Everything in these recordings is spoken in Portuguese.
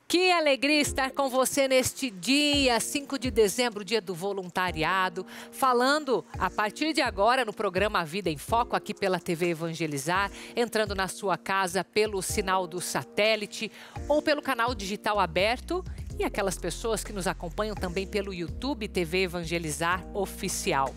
Que alegria estar com você neste dia, 5 de dezembro, dia do voluntariado, falando a partir de agora no programa Vida em Foco, aqui pela TV Evangelizar, entrando na sua casa pelo sinal do satélite ou pelo canal digital aberto e aquelas pessoas que nos acompanham também pelo YouTube TV Evangelizar Oficial.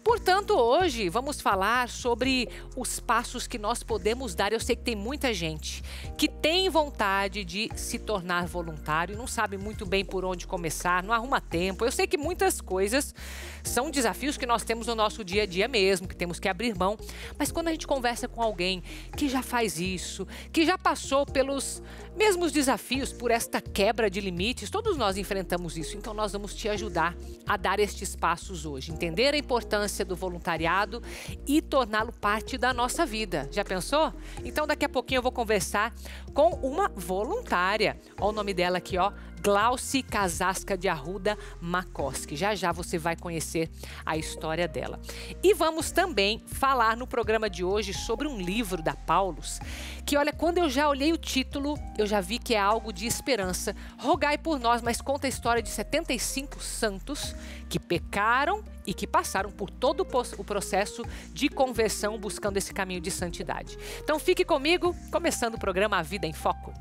Portanto, hoje vamos falar sobre os passos que nós podemos dar. Eu sei que tem muita gente que tem vontade de se tornar voluntário, não sabe muito bem por onde começar, não arruma tempo. Eu sei que muitas coisas são desafios que nós temos no nosso dia a dia mesmo, que temos que abrir mão. Mas quando a gente conversa com alguém que já faz isso, que já passou pelos mesmos desafios, por esta quebra de limites, todos nós enfrentamos isso. Então nós vamos te ajudar a dar estes passos hoje, entender a importância do voluntariado e torná-lo parte da nossa vida. Já pensou? Então daqui a pouquinho eu vou conversar com uma voluntária. Olha o nome dela aqui, ó. Glauci Casasca de Arruda Makoski. Já já você vai conhecer a história dela. E vamos também falar no programa de hoje sobre um livro da Paulus, que olha, quando eu já olhei o título, eu já vi que é algo de esperança. Rogai por nós, mas conta a história de 75 santos que pecaram e que passaram por todo o processo de conversão buscando esse caminho de santidade. Então fique comigo, começando o programa A Vida em Foco.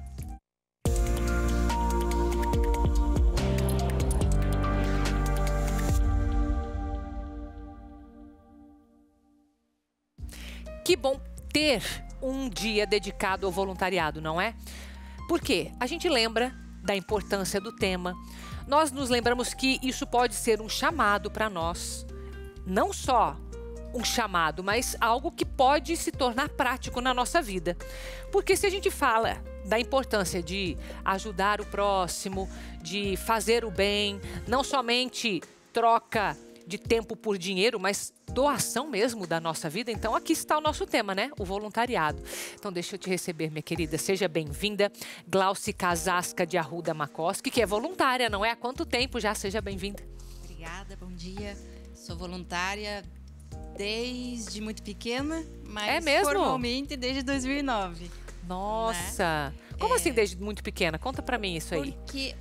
Que bom ter um dia dedicado ao voluntariado, não é? Por quê? A gente lembra da importância do tema. Nós nos lembramos que isso pode ser um chamado para nós. Não só um chamado, mas algo que pode se tornar prático na nossa vida. Porque se a gente fala da importância de ajudar o próximo, de fazer o bem, não somente troca de tempo por dinheiro, mas doação mesmo da nossa vida. Então aqui está o nosso tema, né? O voluntariado. Então deixa eu te receber, minha querida. Seja bem-vinda, Glauci Casasca de Arruda Makoski, que é voluntária, não é? Há quanto tempo já? Seja bem-vinda. Obrigada, bom dia. Sou voluntária desde muito pequena, mas é mesmo? Formalmente desde 2009. Nossa! Né? Como assim desde muito pequena? Conta pra mim isso aí. Porque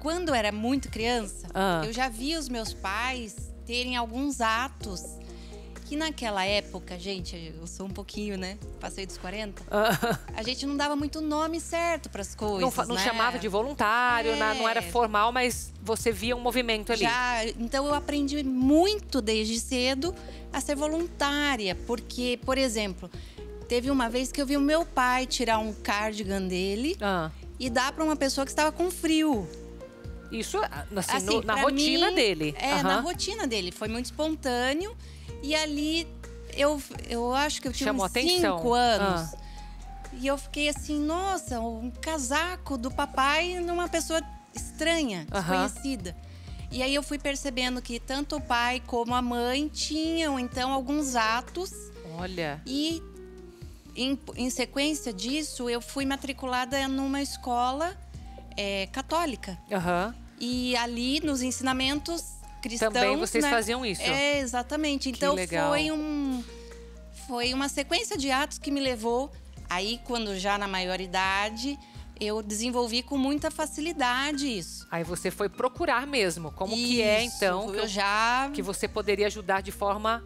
quando eu era muito criança, eu já via os meus pais terem alguns atos que naquela época, gente, eu sou um pouquinho, né? Passei dos 40. A gente não dava muito nome certo para as coisas, não né? chamava de voluntário, não era formal, mas você via um movimento ali. Então eu aprendi muito desde cedo a ser voluntária, porque, por exemplo, teve uma vez que eu vi o meu pai tirar um cardigan dele e dar para uma pessoa que estava com frio. Isso assim, na rotina dele. Na rotina dele. Foi muito espontâneo. E ali, eu acho que eu tinha uns 5 anos. E eu fiquei assim, nossa, um casaco do papai numa pessoa estranha, desconhecida. E aí eu fui percebendo que tanto o pai como a mãe tinham, então, alguns atos. Olha. E em sequência disso, eu fui matriculada numa escola católica. E ali, nos ensinamentos cristãos... Também vocês né? faziam isso? Exatamente. Então, legal. Foi uma sequência de atos que me levou... Aí, quando já na maioridade, eu desenvolvi com muita facilidade isso. Aí você foi procurar mesmo. Como que é, então, que você poderia ajudar de forma...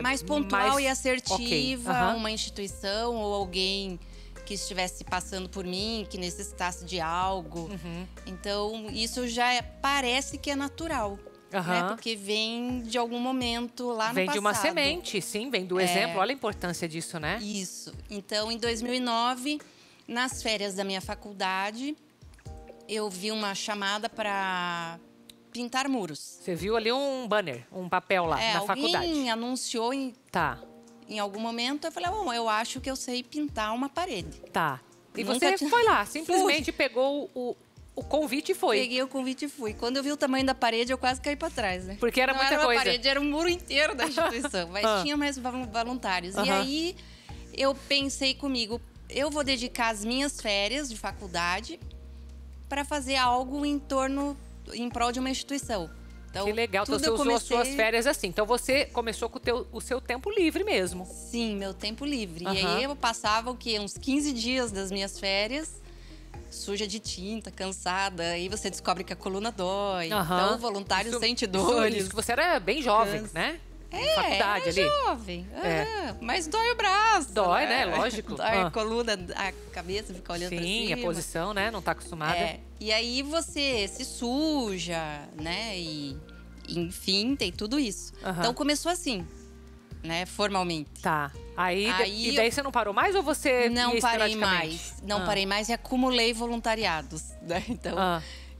mais pontual e assertiva, uma instituição ou alguém que estivesse passando por mim, que necessitasse de algo. Então, isso já parece que é natural, né? Porque vem de algum momento lá no passado. Vem de uma semente, sim, vem do exemplo. Olha a importância disso, né? Isso. Então, em 2009, nas férias da minha faculdade, eu vi uma chamada para pintar muros. Você viu ali um banner, um papel lá na faculdade. Alguém anunciou em algum momento, eu falei, bom, eu acho que eu sei pintar uma parede. Tá. E você foi lá, simplesmente pegou o convite e foi. Peguei o convite e fui. Quando eu vi o tamanho da parede, eu quase caí pra trás, né? Porque era muita coisa. Não era uma parede, era um muro inteiro da instituição. Mas tinha mais voluntários. E aí, eu pensei comigo, eu vou dedicar as minhas férias de faculdade para fazer algo em prol de uma instituição. Então, que legal, então você usou as suas férias assim. Então você começou com o seu tempo livre mesmo. Sim, meu tempo livre. E aí eu passava o quê? Uns 15 dias das minhas férias suja de tinta, cansada. Aí você descobre que a coluna dói. Então o voluntário sente dores. Isso, você era bem jovem, né? Faculdade ali. Jovem. Mas dói o braço. Dói, né? Lógico. Dói a coluna, a cabeça fica olhando pra cima. Sim, a posição, né? Não tá acostumada. E aí você se suja, né? E, enfim, tem tudo isso. Então começou assim, né? Formalmente. Tá. E daí você não parou mais ou você não parei mais? Não parei mais e acumulei voluntariados, né? Então,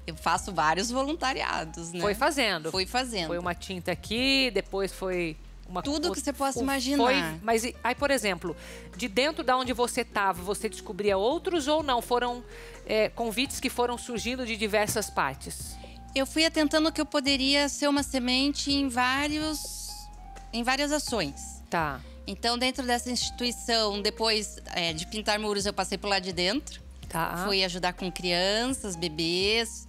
eu faço vários voluntariados, né? Foi fazendo. Fui fazendo. Foi uma tinta aqui, depois foi uma... Tudo que você possa imaginar. Mas aí, por exemplo, de dentro da onde você estava, você descobria outros ou não? Foram convites que foram surgindo de diversas partes? Eu fui atentando que eu poderia ser uma semente em várias ações. Tá. Então, dentro dessa instituição, depois de pintar muros, eu passei por lá de dentro. Tá. Fui ajudar com crianças, bebês.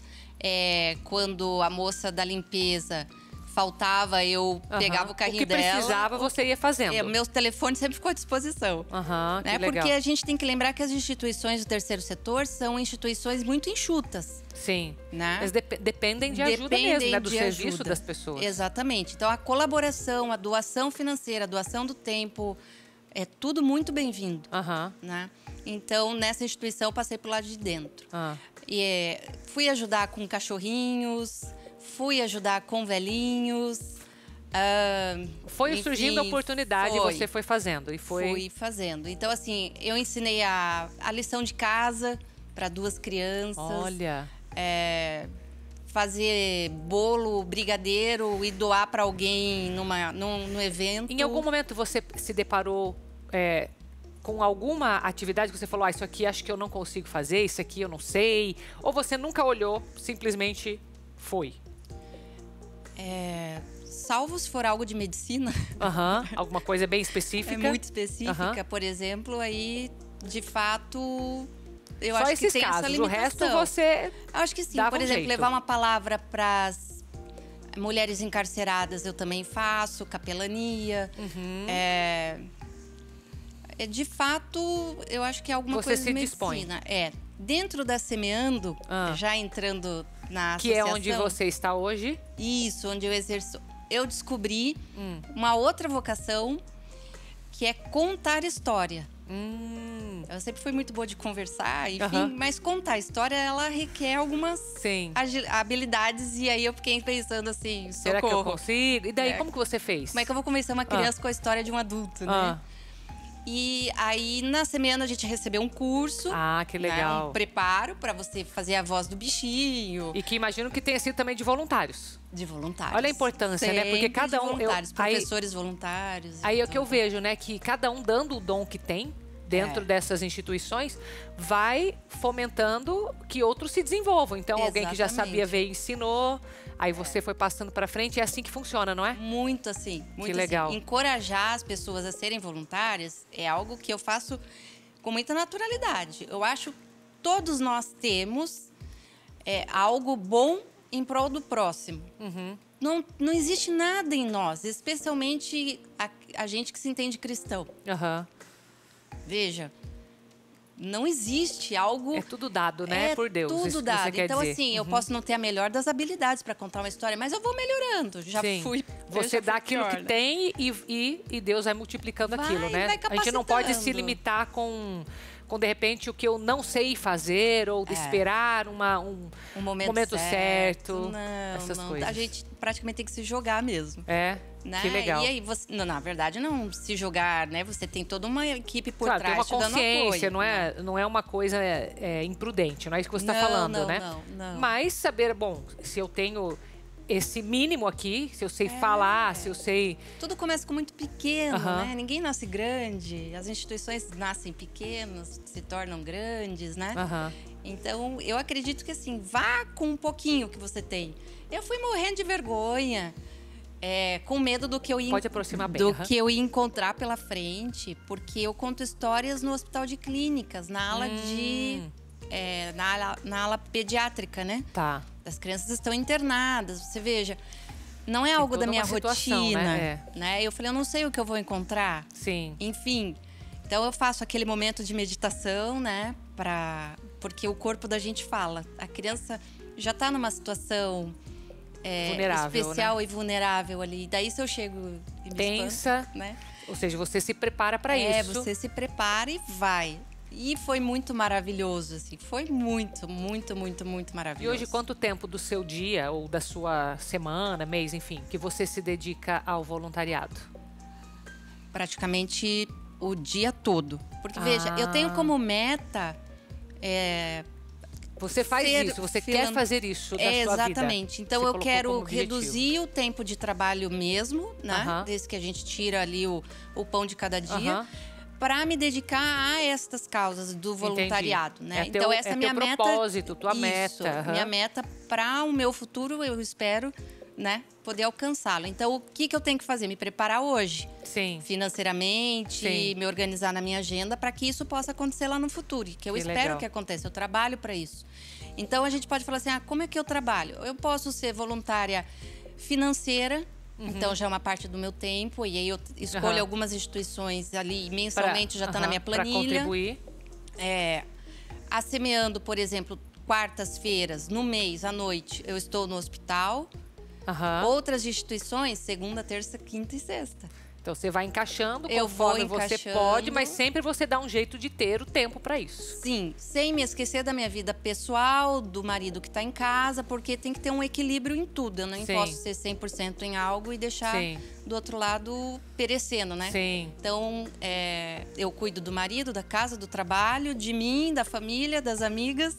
Quando a moça da limpeza faltava, eu pegava o carrinho dela. O que precisava, você ia fazendo. Meu telefone sempre ficou à disposição. Que legal. Porque a gente tem que lembrar que as instituições do terceiro setor são instituições muito enxutas. Sim. Né? Mas dependem de ajuda mesmo, né? Do serviço das pessoas. Exatamente. Então, a colaboração, a doação financeira, a doação do tempo, é tudo muito bem-vindo. Né? Então, nessa instituição, eu passei por lá de dentro. E fui ajudar com cachorrinhos, fui ajudar com velhinhos. Foi surgindo a oportunidade e você foi fazendo. Fui fazendo. Então, assim, eu ensinei a lição de casa para 2 crianças. Olha. Fazer bolo, brigadeiro e doar para alguém num evento. Em algum momento você se deparou com alguma atividade que você falou, isso aqui acho que eu não consigo fazer, isso aqui eu não sei? Ou você nunca olhou, simplesmente foi? Salvo se for algo de medicina. Alguma coisa bem específica. Muito específica, por exemplo, aí, de fato, eu Só acho que esses tem casos, essa limitação. o resto você acho que sim. Por exemplo, levar uma palavra para as mulheres encarceradas, eu também faço, capelania. De fato, eu acho que é alguma coisa de medicina. Dentro da Semeando, já entrando na associação... Que é onde você está hoje? Isso, onde eu exerço. Eu descobri uma outra vocação, que é contar história. Eu sempre fui muito boa de conversar, enfim, mas contar história, ela requer algumas habilidades. E aí eu fiquei pensando assim, socorro. Será que eu consigo? E daí, como que você fez? Como é que eu vou convencer uma criança com a história de um adulto, né? E aí, na Semeando, a gente recebeu um curso. Que legal. Né, um preparo para você fazer a voz do bichinho. E que imagino que tenha sido também de voluntários. De voluntários. Olha a importância, sempre, né? Porque cada um... professores voluntários. Aí é o que eu vejo, né? Que cada um dando o dom que tem dentro dessas instituições, vai fomentando que outros se desenvolvam. Então, alguém que já sabia veio e ensinou, aí você foi passando para frente. É assim que funciona, não é? Muito assim. Muito que legal. Assim. Encorajar as pessoas a serem voluntárias é algo que eu faço com muita naturalidade. Eu acho que todos nós temos algo bom em prol do próximo. Não existe nada em nós, especialmente a gente que se entende cristão. Veja, não existe algo... É tudo dado, né? Por Deus. É tudo dado. Então, assim, eu posso não ter a melhor das habilidades para contar uma história, mas eu vou melhorando. Você dá aquilo que tem e Deus vai multiplicando aquilo, né? A gente não pode se limitar com de repente, o que eu não sei fazer ou esperar um momento certo. Essas coisas. A gente praticamente tem que se jogar mesmo. Né? Que legal. E aí, na verdade, não se jogar, né? Você tem toda uma equipe por trás tem uma te dando consciência, apoio. Não é uma coisa imprudente, não é isso que você está falando, né? Não. Mas saber, se eu tenho esse mínimo aqui, se eu sei falar, se eu sei... Tudo começa com muito pequeno, né? Ninguém nasce grande. As instituições nascem pequenas, se tornam grandes, né? Então, eu acredito que assim, vá com um pouquinho que você tem. Eu fui morrendo de vergonha, com medo do que eu ia... Pode aproximar bem. Que eu ia encontrar pela frente, porque eu conto histórias no hospital de clínicas, na ala na ala pediátrica, né? Tá. As crianças estão internadas. Você veja, não é algo da minha rotina, né? Eu falei, eu não sei o que eu vou encontrar. Sim. Enfim, então eu faço aquele momento de meditação, né? Porque o corpo da gente fala. A criança já está numa situação especial, né? E vulnerável ali. Daí se eu chego e me tensa, né? Ou seja, você se prepara para isso. Você se prepara e vai. E foi muito maravilhoso, assim. Foi muito maravilhoso. E hoje, quanto tempo do seu dia, ou da sua semana, mês, enfim, que você se dedica ao voluntariado? Praticamente o dia todo. Porque, veja, eu tenho como meta... Você faz isso, você quer fazer isso da sua vida. Exatamente. Então, eu quero reduzir o tempo de trabalho mesmo, né? Desde que a gente tira ali o pão de cada dia. Para me dedicar a estas causas do voluntariado, né? Então essa é a minha meta. Propósito, tua meta. Minha meta para o meu futuro, eu espero, né, poder alcançá-lo. Então, o que eu tenho que fazer? Me preparar hoje, financeiramente, me organizar na minha agenda para que isso possa acontecer lá no futuro, que eu espero que aconteça. Eu trabalho para isso. Então, a gente pode falar assim: como é que eu trabalho? Eu posso ser voluntária financeira. Então, já é uma parte do meu tempo. E aí, eu escolho algumas instituições ali, mensalmente já está na minha planilha. Para contribuir. A Semeando, por exemplo, quartas-feiras, no mês, à noite, eu estou no hospital. Outras instituições, segunda, terça, quinta e sexta. Então, você vai encaixando conforme você pode, mas sempre você dá um jeito de ter o tempo para isso. Sim, sem me esquecer da minha vida pessoal, do marido que está em casa, porque tem que ter um equilíbrio em tudo. Eu não posso ser 100% em algo e deixar do outro lado perecendo, né? Então, eu cuido do marido, da casa, do trabalho, de mim, da família, das amigas.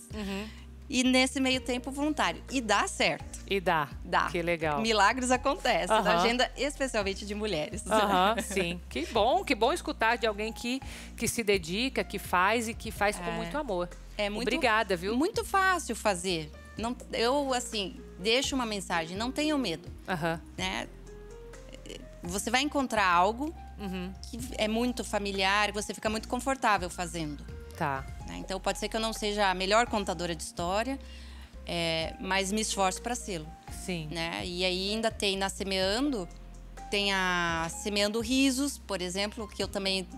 E nesse meio tempo voluntário. E dá certo. E dá. Que legal. Milagres acontecem. Na agenda, especialmente de mulheres. Sim. Que bom escutar de alguém que se dedica, que faz e que faz com muito amor. Obrigada, viu? Muito fácil fazer. Não, eu, assim, deixo uma mensagem, não tenham medo. Né? Você vai encontrar algo que é muito familiar, você fica muito confortável fazendo. Então, pode ser que eu não seja a melhor contadora de história, mas me esforço para sê-lo. Né? E aí ainda tem na Semeando, tem a Semeando Risos, por exemplo, que eu também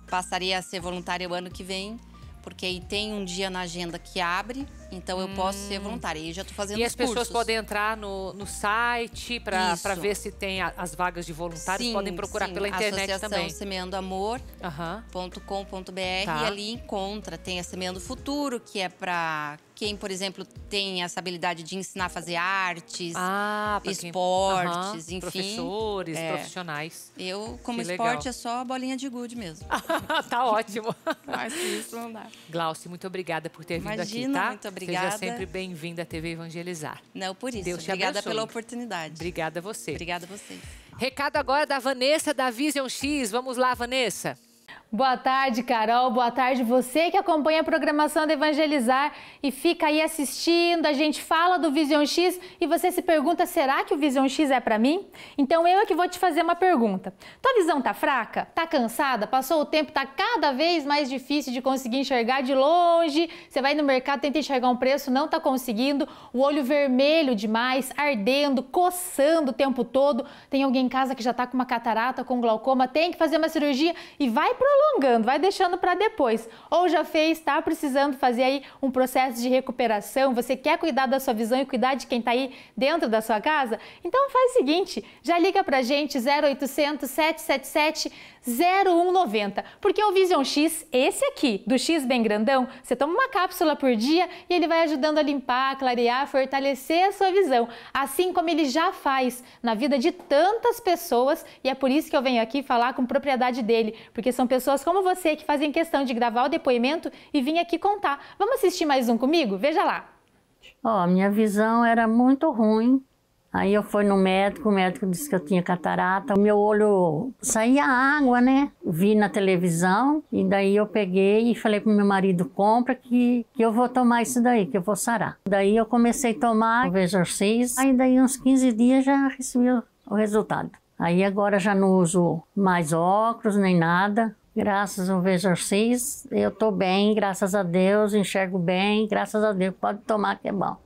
passaria a ser voluntária o ano que vem, porque aí tem um dia na agenda que abre, então eu posso ser voluntária. E já estou fazendo os cursos. E as pessoas podem entrar no site para ver se tem as vagas de voluntários, podem procurar pela internet também. Associação semeandoamor.com.br e ali encontra. Tem a Semeando Futuro, que é para quem, por exemplo, tem essa habilidade de ensinar a fazer artes, esportes, enfim. Professores, profissionais. Eu, como esporte, é só a bolinha de gude mesmo. Tá ótimo. Mas isso não dá. Glauci, muito obrigada por ter vindo aqui, tá? Muito obrigada. Seja sempre bem-vinda à TV Evangelizar. Não, por isso. Deus te obrigada abençoe. pela oportunidade. Obrigada a você. Obrigada a vocês. Recado agora da Vanessa, da Vision X. Vamos lá, Vanessa. Boa tarde, Carol. Boa tarde, você que acompanha a programação do Evangelizar e fica aí assistindo. A gente fala do Vision X e você se pergunta, será que o Vision X é para mim? Então eu é que vou te fazer uma pergunta. Tua visão tá fraca? Tá cansada? Passou o tempo, tá cada vez mais difícil de conseguir enxergar de longe? Você vai no mercado, tenta enxergar um preço, não tá conseguindo. O olho vermelho demais, ardendo, coçando o tempo todo. Tem alguém em casa que já tá com uma catarata, com glaucoma, tem que fazer uma cirurgia e vai prolongando, vai deixando para depois. Ou já fez, está precisando fazer aí um processo de recuperação, você quer cuidar da sua visão e cuidar de quem está aí dentro da sua casa? Então faz o seguinte, já liga pra gente 0800 777 0190, porque o Vision X, esse aqui, do X bem grandão, você toma uma cápsula por dia e ele vai ajudando a limpar, clarear, fortalecer a sua visão, assim como ele já faz na vida de tantas pessoas, e é por isso que eu venho aqui falar com propriedade dele, porque são pessoas como você que fazem questão de gravar o depoimento e vir aqui contar. Vamos assistir mais um comigo? Veja lá. A minha visão era muito ruim. Aí eu fui no médico, o médico disse que eu tinha catarata. O meu olho saía água, né? Vi na televisão e daí eu peguei e falei pro meu marido, compra que eu vou tomar isso daí, que eu vou sarar. Daí eu comecei a tomar o Vision X, aí daí uns 15 dias já recebi o resultado. Aí agora já não uso mais óculos nem nada. Graças ao Vision X, eu tô bem, graças a Deus, enxergo bem, graças a Deus, pode tomar que é bom.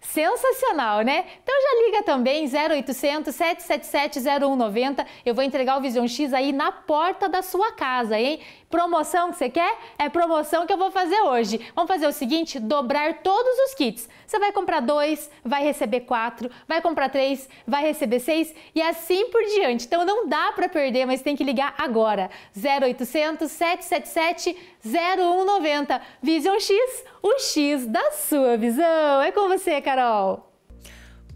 Sensacional, né? Então já liga também 0800 777 0190. Eu vou entregar o Vision X aí na porta da sua casa, hein? Promoção que você quer? É promoção que eu vou fazer hoje. Vamos fazer o seguinte, dobrar todos os kits. Você vai comprar 2, vai receber 4, vai comprar 3, vai receber 6 e assim por diante. Então não dá para perder, mas tem que ligar agora. 0800 777 0190. Vision X, o X da sua visão. É com você, Carol.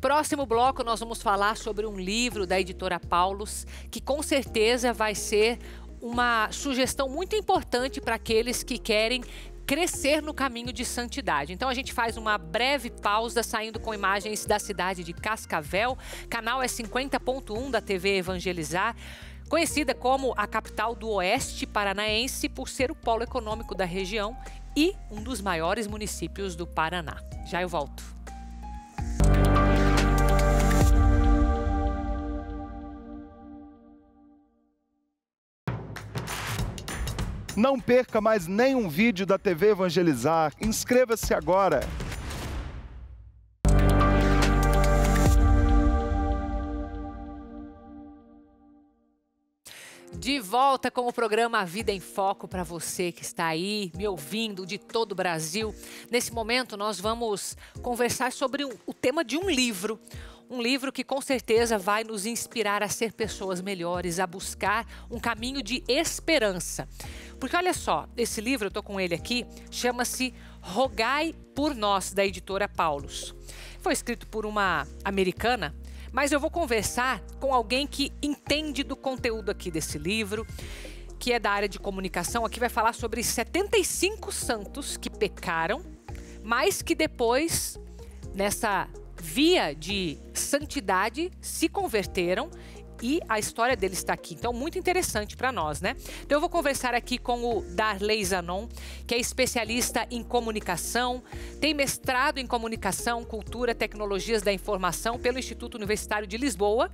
Próximo bloco nós vamos falar sobre um livro da editora Paulus, que com certeza vai ser uma sugestão muito importante para aqueles que querem crescer no caminho de santidade. Então a gente faz uma breve pausa saindo com imagens da cidade de Cascavel. Canal é 50.1 da TV Evangelizar, conhecida como a capital do Oeste Paranaense por ser o polo econômico da região e um dos maiores municípios do Paraná. Já eu volto. Não perca mais nenhum vídeo da TV Evangelizar. Inscreva-se agora. De volta com o programa Vida em Foco para você que está aí me ouvindo de todo o Brasil. Nesse momento nós vamos conversar sobre o tema de um livro. Um livro que com certeza vai nos inspirar a ser pessoas melhores, a buscar um caminho de esperança. Porque olha só, esse livro, eu estou com ele aqui, chama-se Rogai por Nós, da editora Paulus. Foi escrito por uma americana, mas eu vou conversar com alguém que entende do conteúdo aqui desse livro, que é da área de comunicação. Aqui vai falar sobre 75 santos que pecaram, mas que depois, nessa via de santidade, se converteram e a história deles está aqui. Então, muito interessante para nós, né? Então, eu vou conversar aqui com o Darley Zanon, que é especialista em comunicação, tem mestrado em comunicação, cultura, tecnologias da informação pelo Instituto Universitário de Lisboa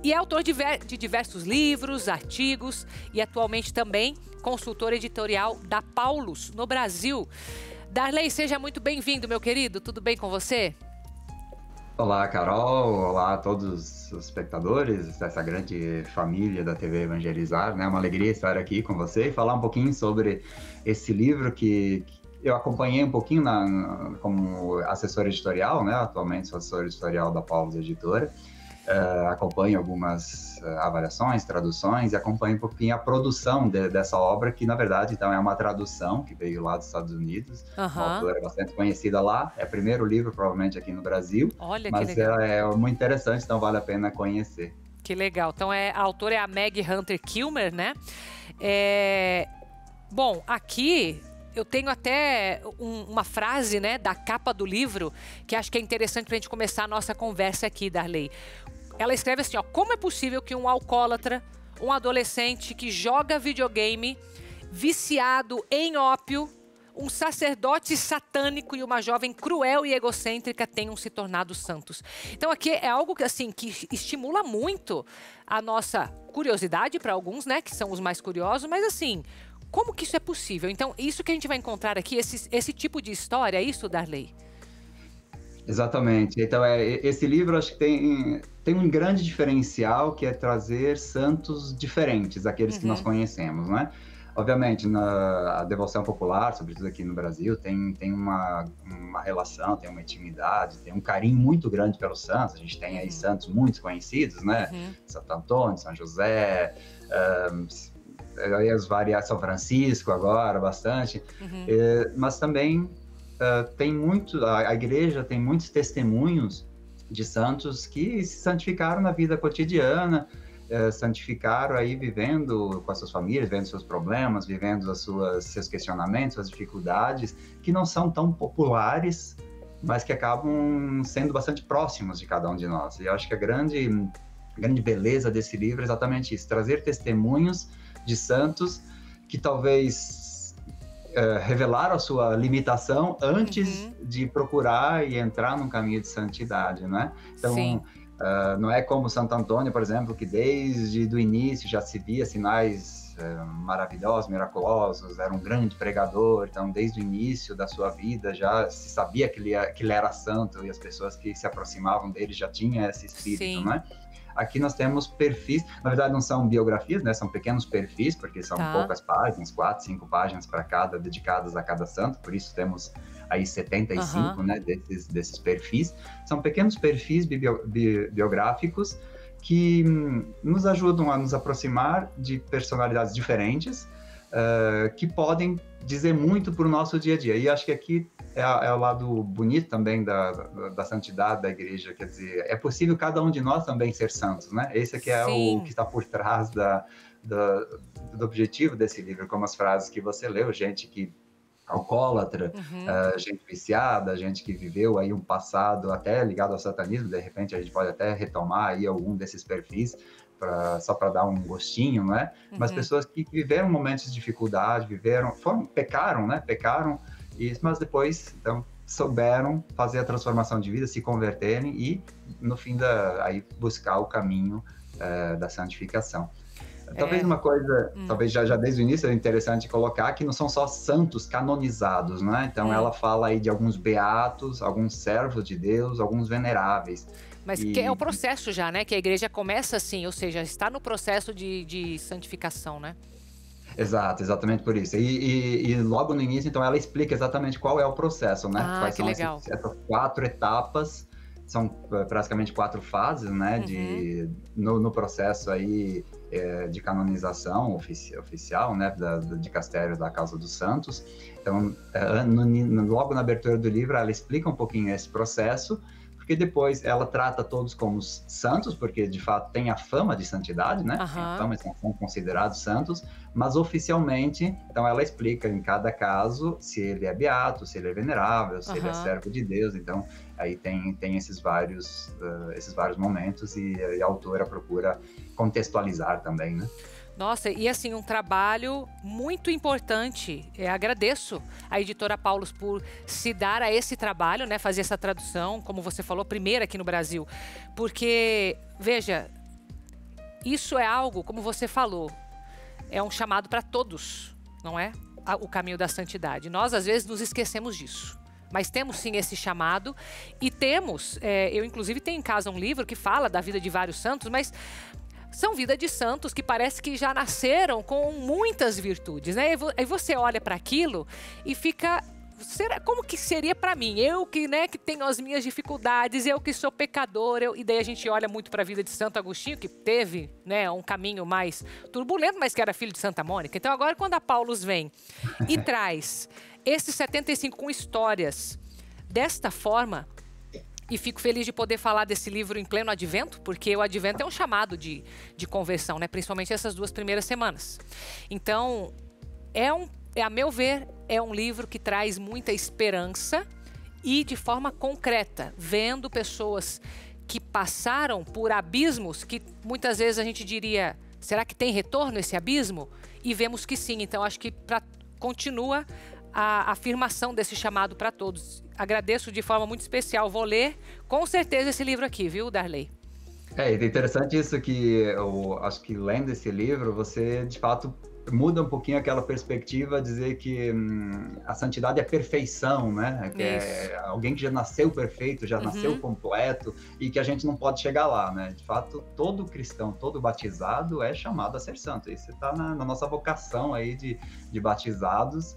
e é autor de diversos livros, artigos e atualmente também consultor editorial da Paulus no Brasil. Darley, seja muito bem-vindo, meu querido. Tudo bem com você? Olá, Carol. Olá a todos os espectadores dessa grande família da TV Evangelizar, né? Uma alegria estar aqui com você e falar um pouquinho sobre esse livro que eu acompanhei um pouquinho como assessor editorial, né? Atualmente sou assessor editorial da Paulus Editora. Acompanho algumas avaliações, traduções e acompanho um pouquinho a produção dessa obra, que na verdade então é uma tradução que veio lá dos Estados Unidos. Uma autora bastante conhecida lá, é o primeiro livro provavelmente aqui no Brasil. Olha, mas que legal. É muito interessante, então vale a pena conhecer. Que legal, então a autora é a Meg Hunter Kilmer, né? Bom, aqui eu tenho até uma frase, né, da capa do livro que acho que é interessante para a gente começar a nossa conversa aqui, Darley. Ela escreve assim, ó: como é possível que um alcoólatra, um adolescente que joga videogame, viciado em ópio, um sacerdote satânico e uma jovem cruel e egocêntrica tenham se tornado santos? Então aqui é algo que, assim, que estimula muito a nossa curiosidade para alguns, né, que são os mais curiosos, mas assim, como que isso é possível? Então, isso que a gente vai encontrar aqui, esse tipo de história, é isso, Darley? Exatamente. Então, esse livro acho que tem um grande diferencial, que é trazer santos diferentes daqueles que nós conhecemos, né? Obviamente, a devoção popular, sobretudo aqui no Brasil, tem uma relação, tem uma intimidade, tem um carinho muito grande pelos santos. A gente tem aí santos muito conhecidos, né? Santo Antônio, São José, as variações, São Francisco agora, bastante. Mas também a igreja tem muitos testemunhos de santos que se santificaram na vida cotidiana, santificaram aí vivendo com as suas famílias, vivendo seus problemas, vivendo seus questionamentos, suas dificuldades, que não são tão populares, mas que acabam sendo bastante próximos de cada um de nós. E eu acho que a grande beleza desse livro é exatamente isso, trazer testemunhos de santos que talvez revelaram a sua limitação antes de procurar e entrar num caminho de santidade, né? Então, não é como Santo Antônio, por exemplo, que desde o início já se via sinais maravilhosos, miraculosos, era um grande pregador, então desde o início da sua vida já se sabia que ele era santo, e as pessoas que se aproximavam dele já tinham esse espírito, né? Aqui nós temos perfis, na verdade não são biografias, né? São pequenos perfis, porque são poucas páginas, 4, 5 páginas para cada, dedicadas a cada santo, por isso temos aí 75, né, desses perfis. São pequenos perfis biográficos que nos ajudam a nos aproximar de personalidades diferentes, que podem dizer muito para o nosso dia a dia. E acho que aqui é o lado bonito também da santidade da igreja, quer dizer, é possível cada um de nós também ser santos, né? Esse aqui é o que está por trás do objetivo desse livro, como as frases que você leu, gente que alcoólatra, gente viciada, gente que viveu aí um passado até ligado ao satanismo, de repente a gente pode até retomar aí algum desses perfis, só para dar um gostinho, né? Mas pessoas que viveram momentos de dificuldade, pecaram, né? Mas depois, então, souberam fazer a transformação de vida, se converterem e, no fim, aí buscar o caminho da santificação. Talvez uma coisa, talvez já desde o início é interessante colocar que não são só santos canonizados, né? Então ela fala aí de alguns beatos, alguns servos de Deus, alguns veneráveis. Mas que é o processo já, né? Que a igreja começa assim, ou seja, está no processo de santificação, né? Exato, exatamente por isso. E logo no início, então, ela explica exatamente qual é o processo, né? Quais são essas 4 etapas, são praticamente 4 fases, né? No processo aí de canonização oficial, né? Do dicastério da Causa dos Santos. Então, logo na abertura do livro, ela explica um pouquinho esse processo, porque depois ela trata todos como santos, porque de fato tem a fama de santidade, né? Tem a fama, são considerados santos, mas oficialmente, então ela explica em cada caso se ele é beato, se ele é venerável, se ele é servo de Deus. Então aí tem esses vários momentos e a autora procura contextualizar também, né? Nossa, e assim, um trabalho muito importante. Agradeço a editora Paulus por se dar a esse trabalho, né? Fazer essa tradução, como você falou, primeira aqui no Brasil. Porque, veja, isso é algo, como você falou, é um chamado para todos, não é? O caminho da santidade. Nós, às vezes, nos esquecemos disso. Mas temos sim esse chamado e temos, eu inclusive tenho em casa um livro que fala da vida de vários santos, mas são vida de santos que parece que já nasceram com muitas virtudes, né? Aí você olha para aquilo e fica, como que seria para mim? Eu que, né, que tenho as minhas dificuldades, eu que sou pecador, e daí a gente olha muito para a vida de Santo Agostinho, que teve, né, um caminho mais turbulento, mas que era filho de Santa Mônica. Então agora quando a Paulus vem e traz esses 75 com histórias desta forma, e fico feliz de poder falar desse livro em pleno advento, porque o advento é um chamado de conversão, né? Principalmente essas 2 primeiras semanas. Então, a meu ver, é um livro que traz muita esperança e de forma concreta, vendo pessoas que passaram por abismos que muitas vezes a gente diria, será que tem retorno esse abismo? E vemos que sim. Então, acho que continua a afirmação desse chamado para todos. Agradeço de forma muito especial. Vou ler com certeza esse livro aqui, viu, Darley? É interessante isso que eu acho que lendo esse livro, você de fato muda um pouquinho aquela perspectiva, dizer que a santidade é perfeição, né? Que é alguém que já nasceu perfeito, já nasceu completo e que a gente não pode chegar lá, né? De fato, todo cristão, todo batizado é chamado a ser santo. Isso está na nossa vocação aí de batizados.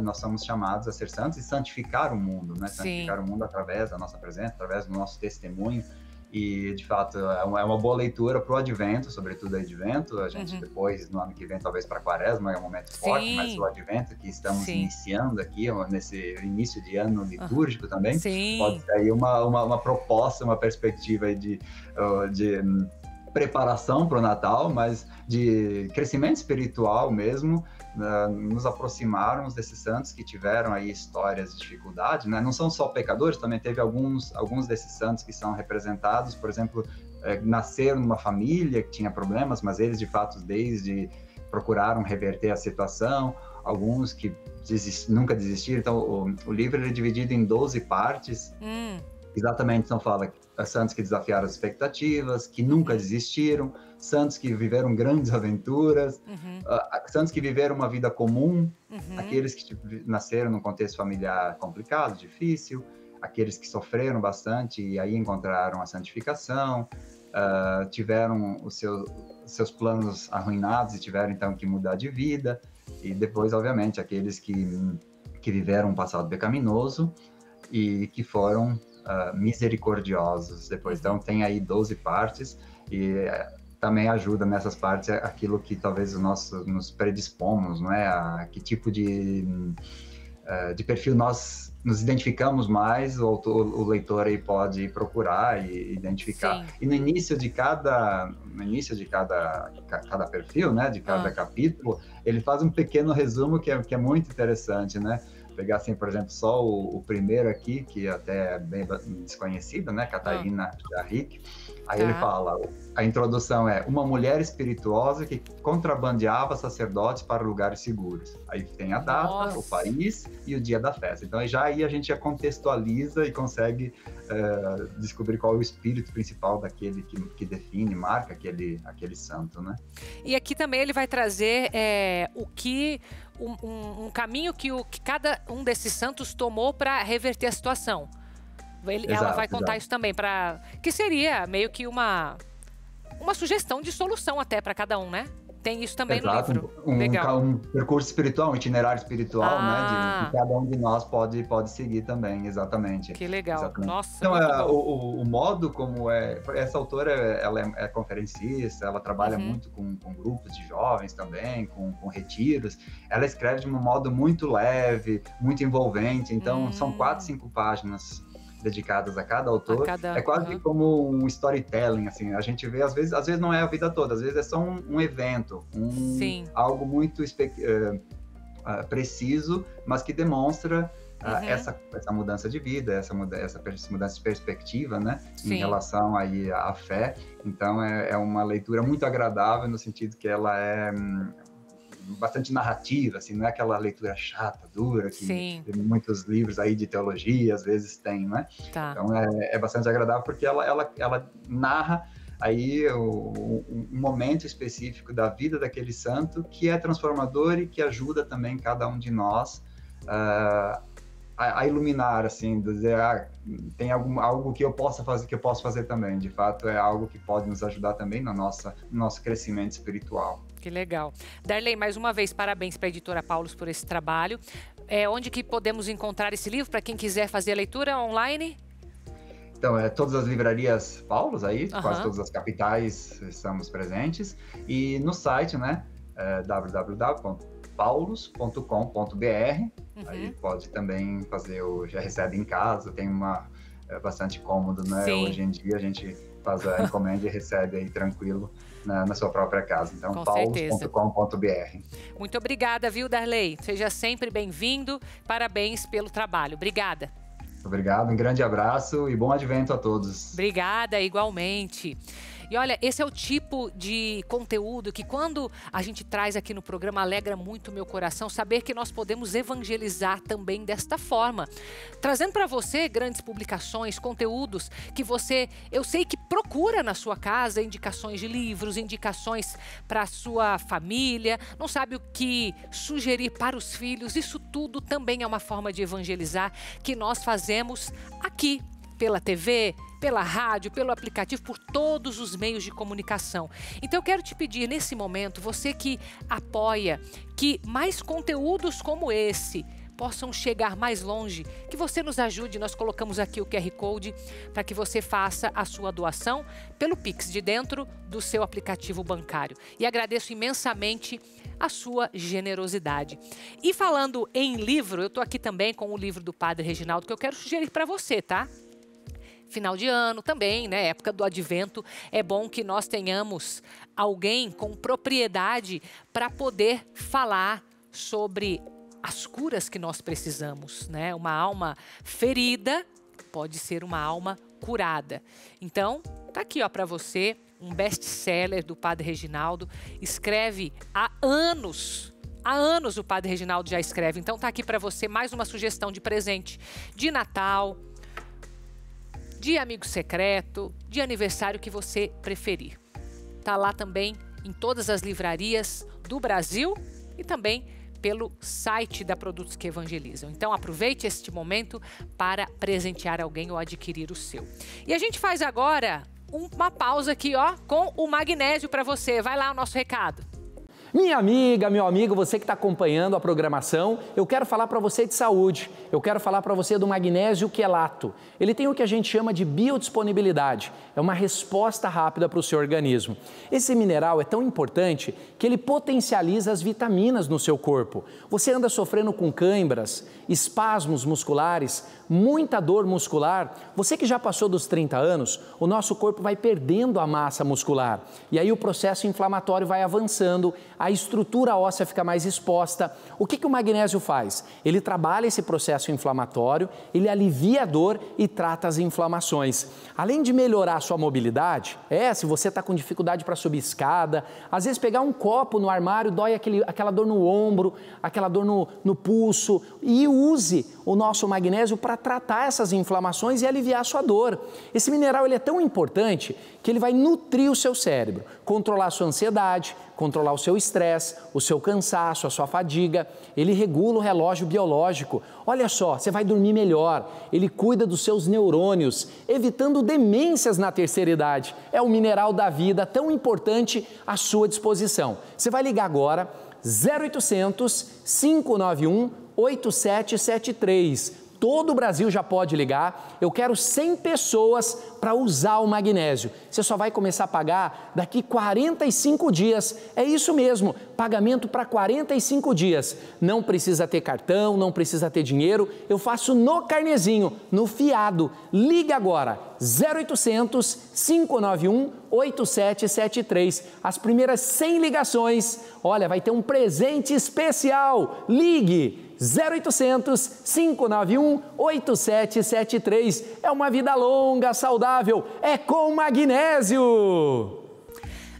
Nós somos chamados a ser santos e santificar o mundo, né? Santificar o mundo através da nossa presença, através do nosso testemunho. E, de fato, é uma boa leitura para o Advento, sobretudo o Advento. A gente depois, no ano que vem, talvez para a Quaresma, é um momento forte, mas o Advento que estamos iniciando aqui, nesse início de ano litúrgico também, pode ser aí uma proposta, uma perspectiva aí de preparação para o Natal, mas de crescimento espiritual mesmo, nos aproximarmos desses santos que tiveram aí histórias de dificuldade, né? Não são só pecadores, também teve alguns desses santos que são representados, por exemplo, nasceram numa família que tinha problemas, mas eles de fato desde procuraram reverter a situação, alguns que nunca desistiram. Então o livro é dividido em 12 partes, Exatamente, então fala santos que desafiaram as expectativas, que nunca desistiram, santos que viveram grandes aventuras, santos que viveram uma vida comum, aqueles que nasceram num contexto familiar complicado, difícil, aqueles que sofreram bastante e aí encontraram a santificação, tiveram os seus planos arruinados e tiveram então que mudar de vida, e depois, obviamente, aqueles que viveram um passado pecaminoso e que foram misericordiosos depois. Então tem aí 12 partes e também ajuda nessas partes aquilo que talvez nós nos predispomos, não é? A que tipo de perfil nós nos identificamos mais, o leitor aí pode procurar e identificar. Sim. E no início de cada perfil, né, de cada capítulo, ele faz um pequeno resumo que é muito interessante, né? Pegar assim, por exemplo, só o primeiro aqui, que até é bem desconhecido, né, Catarina Jarrick. Aí ele fala, a introdução é uma mulher espirituosa que contrabandeava sacerdotes para lugares seguros. Aí tem a data, o país e o dia da festa. Então aí a gente já contextualiza e consegue descobrir qual é o espírito principal daquele que define, marca aquele santo, né? E aqui também ele vai trazer um caminho que cada um desses santos tomou para reverter a situação. Ela vai contar isso também, que seria meio que uma sugestão de solução até para cada um, né? Tem isso também no livro. Legal. Um percurso espiritual, um itinerário espiritual, né? De cada um de nós pode seguir também, exatamente. Que legal. Exatamente. Nossa, então, o modo como essa autora, ela é conferencista, ela trabalha muito com grupos de jovens também, com retiros. Ela escreve de um modo muito leve, muito envolvente. Então, são 4, 5 páginas dedicadas a cada autor, é quase como um storytelling, assim, a gente vê, às vezes não é a vida toda, às vezes é só um evento, algo muito preciso, mas que demonstra essa mudança de vida, essa mudança de perspectiva, né, em relação aí à fé. Então é uma leitura muito agradável no sentido que ela é bastante narrativa, assim, não é aquela leitura chata, dura, que muitos livros aí de teologia às vezes tem, né? Então é bastante agradável porque ela narra aí um momento específico da vida daquele santo que é transformador e que ajuda também cada um de nós a iluminar, assim, dizer, tem algo que eu posso fazer também. De fato, é algo que pode nos ajudar também no nosso crescimento espiritual. Que legal. Darley, mais uma vez, parabéns para a editora Paulus por esse trabalho. Onde que podemos encontrar esse livro para quem quiser fazer a leitura online? Então, todas as livrarias Paulus aí, quase todas as capitais estamos presentes. E no site, né, www.paulus.com.br. Aí pode também já recebe em casa, tem bastante cômodo, né? Sim. Hoje em dia a gente faz a encomenda e recebe aí tranquilo na sua própria casa. Então, paulus.com.br. Muito obrigada, viu, Darley? Seja sempre bem-vindo. Parabéns pelo trabalho. Obrigada. Obrigado, um grande abraço e bom advento a todos. Obrigada, igualmente. E olha, esse é o tipo de conteúdo que quando a gente traz aqui no programa alegra muito o meu coração saber que nós podemos evangelizar também desta forma. Trazendo para você grandes publicações, conteúdos que eu sei que procura na sua casa, indicações de livros, indicações para a sua família, não sabe o que sugerir para os filhos. Isso tudo também é uma forma de evangelizar que nós fazemos aqui pela TV, pela rádio, pelo aplicativo, por todos os meios de comunicação. Então eu quero te pedir nesse momento, você que apoia, que mais conteúdos como esse possam chegar mais longe, que você nos ajude. Nós colocamos aqui o QR Code para que você faça a sua doação pelo Pix de dentro do seu aplicativo bancário. E agradeço imensamente a sua generosidade. E falando em livro, eu estou aqui também com o livro do Padre Reginaldo que eu quero sugerir para você, tá? Final de ano também, né? Época do advento, é bom que nós tenhamos alguém com propriedade para poder falar sobre as curas que nós precisamos, né? Uma alma ferida pode ser uma alma curada. Então, tá aqui, ó, para você um best-seller do Padre Reginaldo. Escreve há anos. Há anos o Padre Reginaldo já escreve. Então tá aqui para você mais uma sugestão de presente de Natal, de amigo secreto, de aniversário que você preferir. Tá lá também em todas as livrarias do Brasil e também pelo site da Produtos que Evangelizam. Então aproveite este momento para presentear alguém ou adquirir o seu. E a gente faz agora uma pausa aqui, ó, com o magnésio para você. Vai lá o nosso recado. Minha amiga, meu amigo, você que está acompanhando a programação, eu quero falar para você de saúde, eu quero falar para você do magnésio quelato. Ele tem o que a gente chama de biodisponibilidade, é uma resposta rápida para o seu organismo. Esse mineral é tão importante que ele potencializa as vitaminas no seu corpo. Você anda sofrendo com cãibras, espasmos musculares, muita dor muscular. Você que já passou dos 30 anos, o nosso corpo vai perdendo a massa muscular e aí o processo inflamatório vai avançando, a estrutura óssea fica mais exposta. O que o magnésio faz? Ele trabalha esse processo inflamatório, ele alivia a dor e trata as inflamações. Além de melhorar a sua mobilidade, se você está com dificuldade para subir escada, às vezes pegar um copo no armário dói aquela dor no ombro, aquela dor no pulso, e use o nosso magnésio para tratar essas inflamações e aliviar a sua dor. Esse mineral ele é tão importante que ele vai nutrir o seu cérebro, controlar a sua ansiedade, controlar o seu estresse, o seu cansaço, a sua fadiga. Ele regula o relógio biológico. Olha só, você vai dormir melhor. Ele cuida dos seus neurônios, evitando demências na terceira idade. É o mineral da vida, tão importante à sua disposição. Você vai ligar agora, 0800 591 8773. Todo o Brasil já pode ligar. Eu quero 100 pessoas para usar o magnésio. Você só vai começar a pagar daqui 45 dias. É isso mesmo, pagamento para 45 dias. Não precisa ter cartão, não precisa ter dinheiro. Eu faço no carnezinho, no fiado. Liga agora, 0800 591 8773. As primeiras 100 ligações, olha, vai ter um presente especial. Ligue! 0800 591 8773. É uma vida longa, saudável, é com magnésio.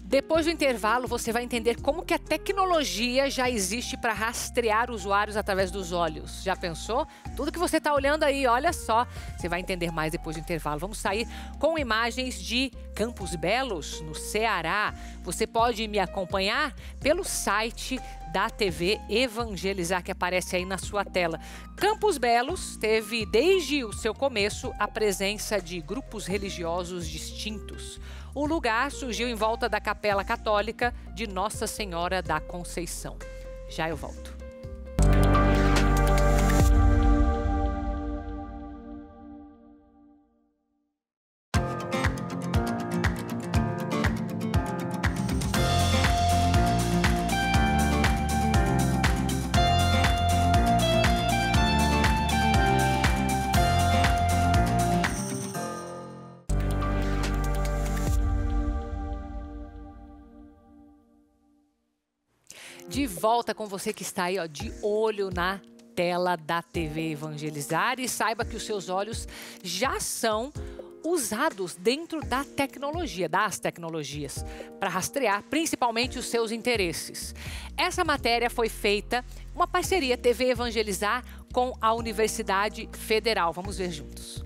Depois do intervalo, você vai entender como que a tecnologia já existe para rastrear usuários através dos olhos. Já pensou? Tudo que você está olhando aí, olha só. Você vai entender mais depois do intervalo. Vamos sair com imagens de Campos Belos, no Ceará. Você pode me acompanhar pelo site da TV Evangelizar, que aparece aí na sua tela. Campos Belos teve, desde o seu começo, a presença de grupos religiosos distintos. O lugar surgiu em volta da Capela Católica de Nossa Senhora da Conceição. Já eu volto. De volta com você que está aí, ó, de olho na tela da TV Evangelizar, e saiba que os seus olhos já são usados dentro da tecnologia, das tecnologias, para rastrear principalmente os seus interesses. Essa matéria foi feita, uma parceria TV Evangelizar com a Universidade Federal. Vamos ver juntos.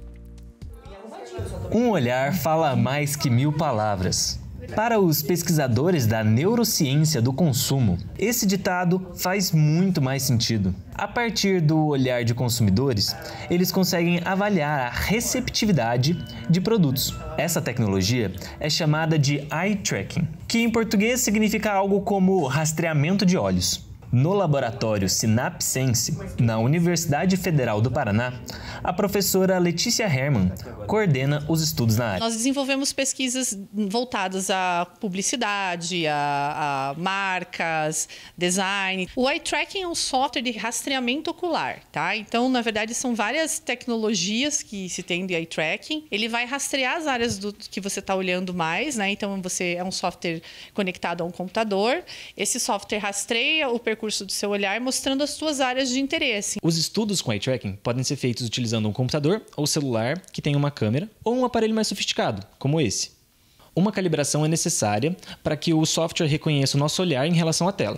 Um olhar fala mais que 1000 palavras. Para os pesquisadores da neurociência do consumo, esse ditado faz muito mais sentido. A partir do olhar de consumidores, eles conseguem avaliar a receptividade de produtos. Essa tecnologia é chamada de eye tracking, que em português significa algo como rastreamento de olhos. No laboratório Synapsense, na Universidade Federal do Paraná, a professora Letícia Herman coordena os estudos na área. Nós desenvolvemos pesquisas voltadas à publicidade, a marcas, design. O eye tracking é um software de rastreamento ocular, tá? Então, na verdade, são várias tecnologias que se tem de eye tracking. Ele vai rastrear as áreas que você está olhando mais, né? Então, é um software conectado a um computador. Esse software rastreia o percurso do seu olhar, mostrando as suas áreas de interesse. Os estudos com eye tracking podem ser feitos utilizando um computador ou celular que tenha uma câmera ou um aparelho mais sofisticado, como esse. Uma calibração é necessária para que o software reconheça o nosso olhar em relação à tela.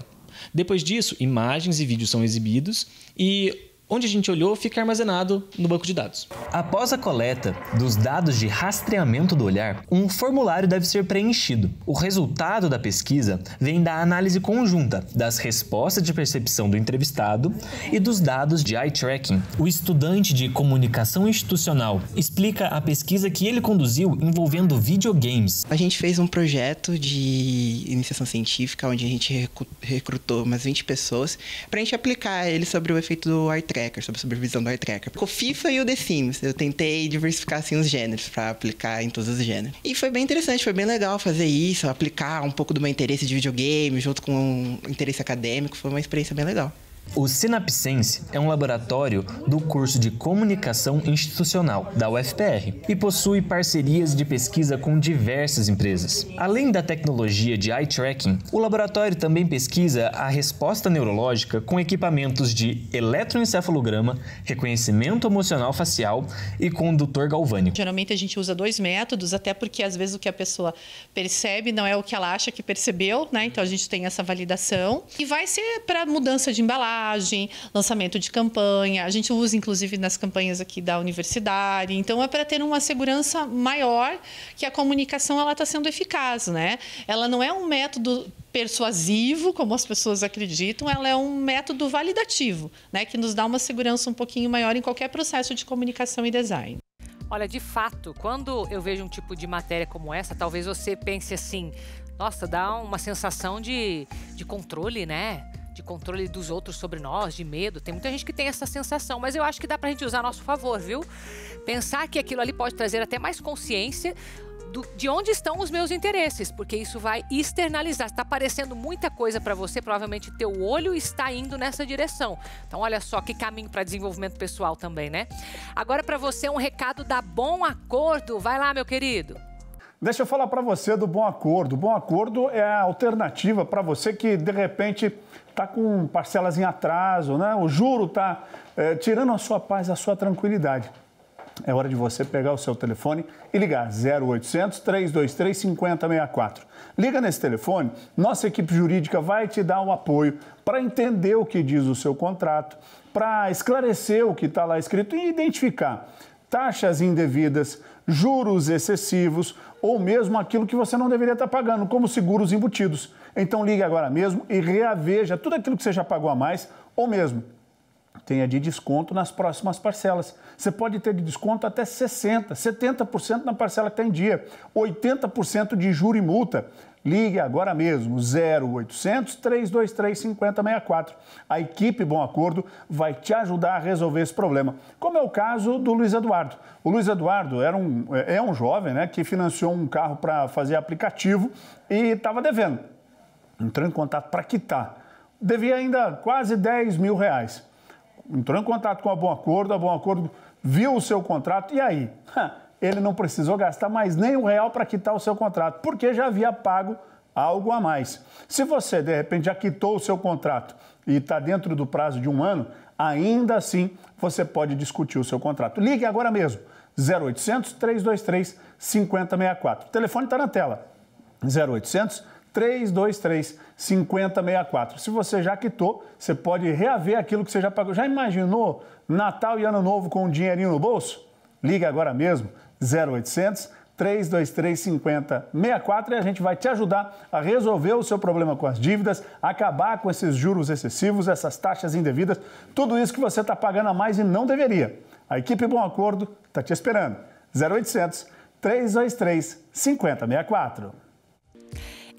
Depois disso, imagens e vídeos são exibidos e Onde a gente olhou fica armazenado no banco de dados. Após a coleta dos dados de rastreamento do olhar, um formulário deve ser preenchido. O resultado da pesquisa vem da análise conjunta das respostas de percepção do entrevistado e dos dados de eye tracking. O estudante de comunicação institucional explica a pesquisa que ele conduziu envolvendo videogames. A gente fez um projeto de iniciação científica onde a gente recrutou umas 20 pessoas para a gente aplicar ele sobre o efeito do eye tracker, sobre a supervisão do eye tracker. O FIFA e o The Sims, eu tentei diversificar assim os gêneros para aplicar em todos os gêneros. E foi bem interessante, foi bem legal fazer isso, aplicar um pouco do meu interesse de videogame junto com o interesse acadêmico, foi uma experiência bem legal. O Sinapsense é um laboratório do curso de Comunicação Institucional da UFPR e possui parcerias de pesquisa com diversas empresas. Além da tecnologia de eye tracking, o laboratório também pesquisa a resposta neurológica com equipamentos de eletroencefalograma, reconhecimento emocional facial e condutor galvânico. Geralmente a gente usa 2 métodos, até porque às vezes o que a pessoa percebe não é o que ela acha que percebeu, né? Então a gente tem essa validação e vai ser para mudança de embalagem, lançamento de campanha, a gente usa inclusive nas campanhas aqui da universidade, então é para ter uma segurança maior que a comunicação ela está sendo eficaz, né? Ela não é um método persuasivo, como as pessoas acreditam, ela é um método validativo, né? Que nos dá uma segurança um pouquinho maior em qualquer processo de comunicação e design. Olha, de fato, quando eu vejo um tipo de matéria como essa, talvez você pense assim, nossa, dá uma sensação de controle, né? De controle dos outros sobre nós, de medo. Tem muita gente que tem essa sensação, mas eu acho que dá pra gente usar a nosso favor, viu? Pensar que aquilo ali pode trazer até mais consciência de onde estão os meus interesses, porque isso vai externalizar. Está aparecendo muita coisa para você, provavelmente teu olho está indo nessa direção. Então, olha só que caminho para desenvolvimento pessoal também, né? Agora, para você, um recado da Bom Acordo. Vai lá, meu querido. Deixa eu falar para você do Bom Acordo. O Bom Acordo é a alternativa para você que, de repente, está com parcelas em atraso, né? O juro está tirando a sua paz, a sua tranquilidade. É hora de você pegar o seu telefone e ligar 0800 323 5064. Liga nesse telefone, nossa equipe jurídica vai te dar um apoio para entender o que diz o seu contrato, para esclarecer o que está lá escrito e identificar taxas indevidas, juros excessivos ou mesmo aquilo que você não deveria estar pagando, como seguros embutidos. Então ligue agora mesmo e reaveja tudo aquilo que você já pagou a mais ou mesmo tenha de desconto nas próximas parcelas. Você pode ter de desconto até 60%, 70% na parcela que está em dia, 80% de juro e multa. Ligue agora mesmo, 0800 323 5064. A equipe Bom Acordo vai te ajudar a resolver esse problema, como é o caso do Luiz Eduardo. O Luiz Eduardo é um jovem, né, que financiou um carro para fazer aplicativo e estava devendo. Entrou em contato para quitar. Devia ainda quase R$10 mil. Entrou em contato com a Bom Acordo viu o seu contrato e aí? Ele não precisou gastar mais nem R$1 para quitar o seu contrato, porque já havia pago algo a mais. Se você, de repente, já quitou o seu contrato e está dentro do prazo de 1 ano, ainda assim você pode discutir o seu contrato. Ligue agora mesmo, 0800 323 5064. O telefone está na tela, 0800 323 5064. Se você já quitou, você pode reaver aquilo que você já pagou. Já imaginou Natal e Ano Novo com um dinheirinho no bolso? Liga agora mesmo, 0800 323 5064 e a gente vai te ajudar a resolver o seu problema com as dívidas, acabar com esses juros excessivos, essas taxas indevidas, tudo isso que você está pagando a mais e não deveria. A equipe Bom Acordo está te esperando. 0800 323 5064.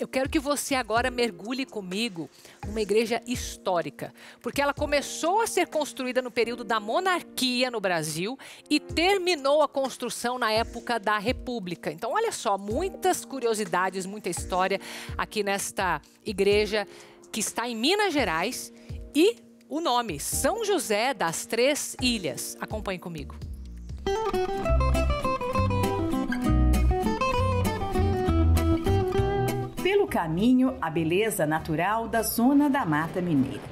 Eu quero que você agora mergulhe comigo numa igreja histórica, porque ela começou a ser construída no período da monarquia no Brasil e terminou a construção na época da República. Então, olha só, muitas curiosidades, muita história aqui nesta igreja que está em Minas Gerais e o nome, São José das Três Ilhas. Acompanhe comigo. Pelo caminho, a beleza natural da zona da Mata Mineira.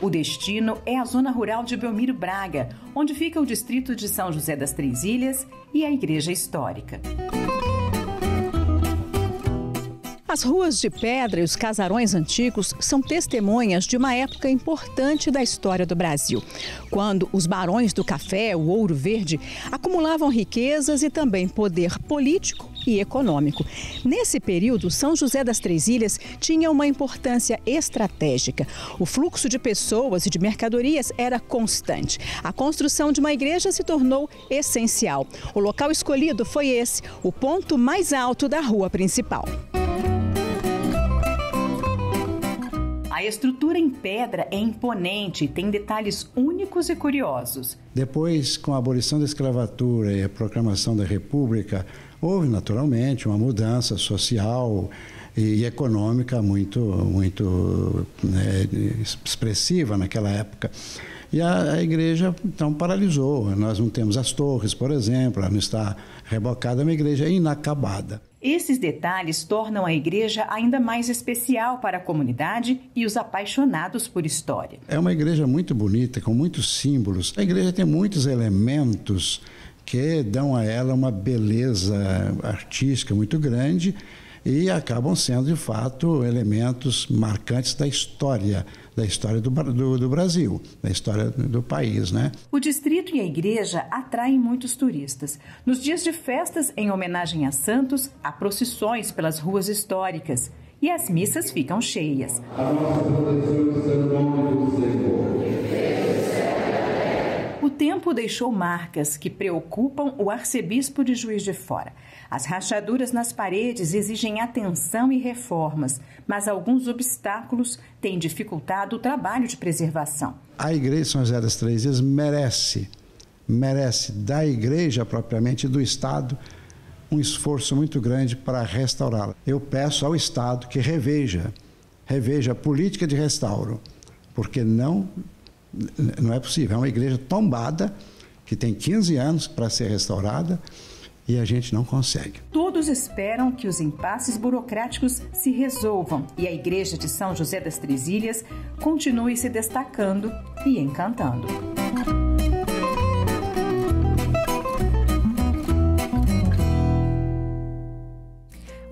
O destino é a zona rural de Belmiro Braga, onde fica o distrito de São José das Três Ilhas e a igreja histórica. A As ruas de pedra e os casarões antigos são testemunhas de uma época importante da história do Brasil, quando os barões do café, o ouro verde, acumulavam riquezas e também poder político e econômico. Nesse período, São José das Três Ilhas tinha uma importância estratégica. O fluxo de pessoas e de mercadorias era constante. A construção de uma igreja se tornou essencial. O local escolhido foi esse, o ponto mais alto da rua principal. A estrutura em pedra é imponente e tem detalhes únicos e curiosos. Depois, com a abolição da escravatura e a proclamação da República, houve naturalmente uma mudança social e econômica muito expressiva naquela época. E a igreja, então, paralisou. Nós não temos as torres, por exemplo, ela não está rebocada, é uma igreja inacabada. Esses detalhes tornam a igreja ainda mais especial para a comunidade e os apaixonados por história. É uma igreja muito bonita, com muitos símbolos. A igreja tem muitos elementos que dão a ela uma beleza artística muito grande e acabam sendo, de fato, elementos marcantes da história do Brasil, da história do país, né? O distrito e a igreja atraem muitos turistas. Nos dias de festas, em homenagem a santos, há procissões pelas ruas históricas e as missas ficam cheias. O tempo deixou marcas que preocupam o arcebispo de Juiz de Fora. As rachaduras nas paredes exigem atenção e reformas, mas alguns obstáculos têm dificultado o trabalho de preservação. A Igreja de São José das Três Ilhas merece da igreja propriamente, do Estado, um esforço muito grande para restaurá-la. Eu peço ao Estado que reveja a política de restauro, porque não é possível. É uma igreja tombada, que tem 15 anos para ser restaurada, e a gente não consegue. Todos esperam que os impasses burocráticos se resolvam e a Igreja de São José das Três Ilhas continue se destacando e encantando.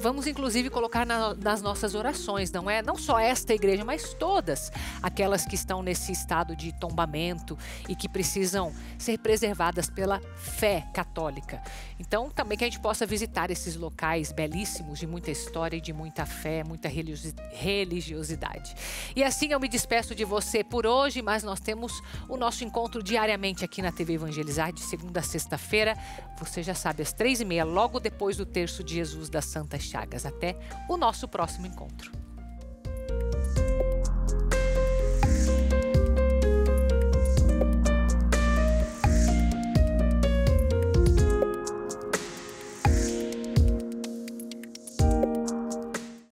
Vamos, inclusive, colocar nas nossas orações, não é? Não só esta igreja, mas todas aquelas que estão nesse estado de tombamento e que precisam ser preservadas pela fé católica. Então, também que a gente possa visitar esses locais belíssimos de muita história e de muita fé, muita religiosidade. E assim eu me despeço de você por hoje, mas nós temos o nosso encontro diariamente aqui na TV Evangelizar, de segunda a sexta-feira. Você já sabe, às 3h30, logo depois do Terço de Jesus das Santas Chagas. Até o nosso próximo encontro.